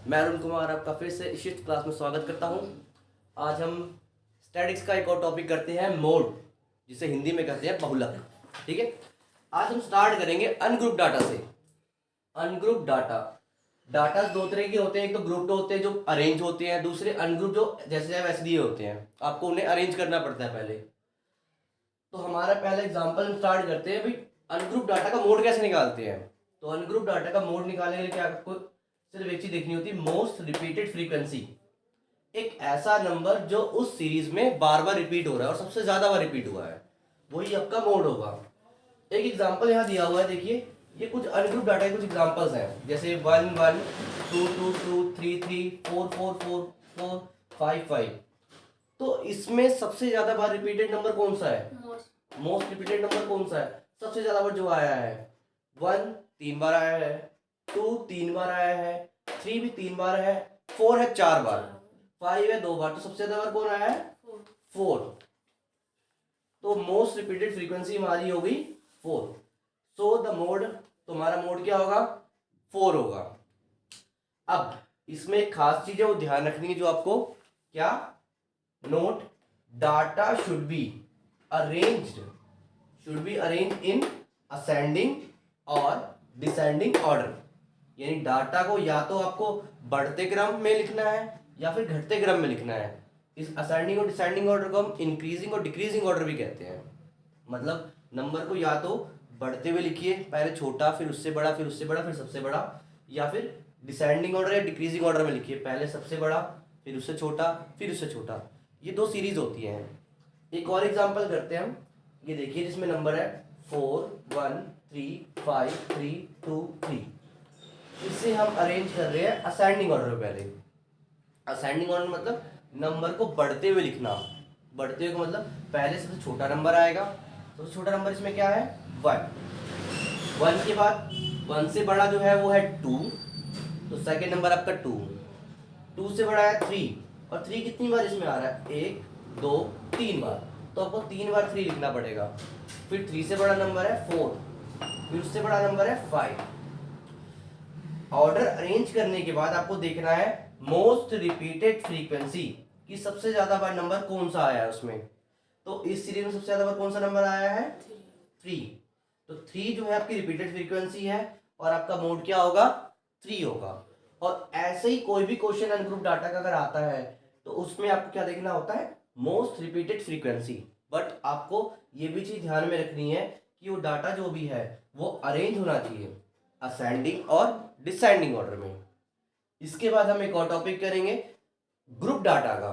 मैं अरुण कुमार आपका फिर से इस क्लास में स्वागत करता हूं। आज हम स्टैटिक्स का एक और टॉपिक करते हैं, मोड, जिसे हिंदी में कहते हैं बहुलक। ठीक है, आज हम स्टार्ट करेंगे अनग्रुप डाटा से। अनग्रुप डाटा, डाटा दो तरह के होते हैं, एक तो ग्रुप्ड होते हैं जो अरेंज होते हैं, दूसरे अनग्रुप जो जैसे वैसे दिए होते हैं, आपको उन्हें अरेंज करना पड़ता है पहले। तो हमारा पहला एग्जाम्पल हम स्टार्ट करते हैं भाई, अनग्रुप डाटा का मोड कैसे निकालते हैं। तो अनग्रुप डाटा का मोड निकालने के लिए क्या आपको सिर्फ एक चीज देखनी होती है, मोस्ट रिपीटेड फ्रीक्वेंसी। एक ऐसा नंबर जो उस सीरीज में बार बार रिपीट हो रहा है और सबसे ज्यादा बार रिपीट हुआ है, वही आपका मोड होगा। एक एग्जांपल यहाँ दिया हुआ है, देखिए ये कुछ अनग्रुप डाटा के कुछ एग्जांपल्स हैं, जैसे 1 1 2 2 2 3 3 4 4 4 4 5 5। तो इसमें सबसे ज्यादा बार रिपीटेड नंबर कौन सा है? मोस्ट रिपीटेड नंबर कौन सा है? सबसे ज्यादा बार जो आया है 1 3 बार आया है, 2 3 बार आया है, 3 भी 3 बार है, 4 है 4 बार, 5 है 2 बार। तो सबसे ज्यादा बार कौन आया है? 4। तो मोस्ट रिपीटेड फ्रीक्वेंसी हमारी हो गई 4। सो द मोड, तुम्हारा मोड क्या होगा? 4 होगा। अब इसमें एक खास चीज है, वो ध्यान रखनी है, जो आपको क्या note, data should be arranged in ascending और डिसेंडिंग ऑर्डर। यानी डाटा को या तो आपको बढ़ते क्रम में लिखना है या फिर घटते क्रम में लिखना है। इस असेंडिंग और डिसेंडिंग ऑर्डर को हम इंक्रीजिंग और डिक्रीजिंग ऑर्डर भी कहते हैं। मतलब नंबर को या तो बढ़ते हुए लिखिए, पहले छोटा फिर उससे बड़ा फिर उससे बड़ा फिर सबसे बड़ा, या फिर डिसेंडिंग ऑर्डर या डिक्रीजिंग ऑर्डर में लिखिए, पहले सबसे बड़ा फिर उससे छोटा फिर उससे छोटा। ये दो सीरीज होती हैं। एक और एग्जांपल करते हैं हम, ये देखिए जिसमें नंबर है 4 1 3 5 3 2 3। इससे हम अरेंज कर रहे हैं असेंडिंग ऑर्डर में। पहले असेंडिंग ऑर्डर मतलब नंबर को बढ़ते हुए लिखना। बढ़ते हुए का मतलब पहले सबसे छोटा नंबर आएगा, सबसे छोटा नंबर इसमें क्या है? 1। 1 के बाद 1 से बड़ा जो है वो है 2, तो सेकेंड नंबर आपका 2। 2 से बड़ा है 3, और 3 कितनी बार इसमें आ रहा है? 1 2 3 बार, तो आपको 3 बार 3 लिखना पड़ेगा। फिर 3 से बड़ा नंबर है 4, फिर उससे बड़ा नंबर है 5। ऑर्डर अरेंज करने के बाद आपको देखना है मोस्ट रिपीटेड फ्रीक्वेंसी कि सबसे ज्यादा बार नंबर कौन सा आया है उसमें। तो इस सीरीज में सबसे ज्यादा बार कौन सा नंबर आया है? 3। तो 3 जो है आपकी रिपीटेड फ्रीक्वेंसी है, और आपका मोड क्या होगा? 3 होगा। और ऐसे ही कोई भी क्वेश्चन अनग्रुप डाटा का अगर आता है तो उसमें आपको क्या देखना होता है? Most repeated frequency. बट आपको ये भी चीज ध्यान में रखनी है कि वो डाटा जो भी है वो अरेंज होना चाहिए असेंडिंग और डिसेंडिंग ऑर्डर में। इसके बाद हम एक और टॉपिक करेंगे ग्रुप डाटा का।